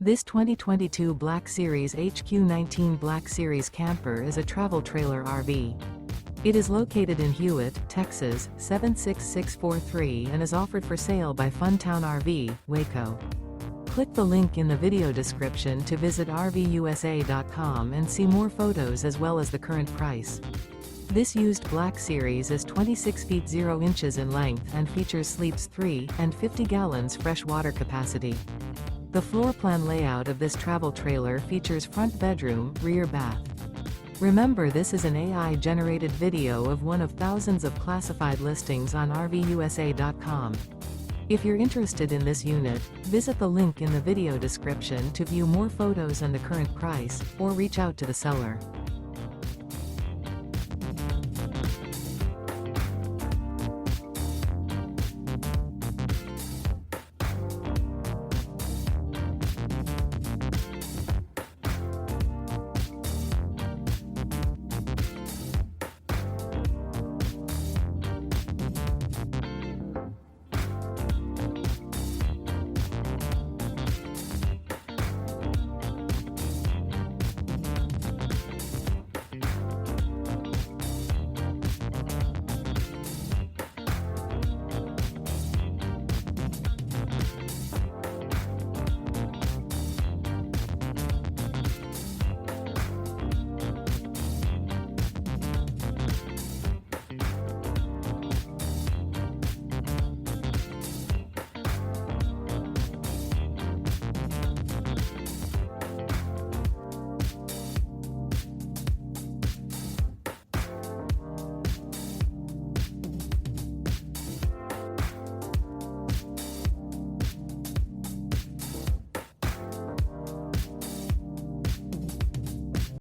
This 2022 Black Series HQ19 Black Series camper is a travel trailer RV. It is located in Hewitt, Texas, 76643 and is offered for sale by Funtown RV, Waco. Click the link in the video description to visit RVUSA.com and see more photos as well as the current price. This used Black Series is 26 feet 0 inches in length and features sleeps 3 and 50 gallons fresh water capacity. The floor plan layout of this travel trailer features front bedroom, rear bath. Remember, this is an AI-generated video of one of thousands of classified listings on RVUSA.com. If you're interested in this unit, visit the link in the video description to view more photos and the current price, or reach out to the seller.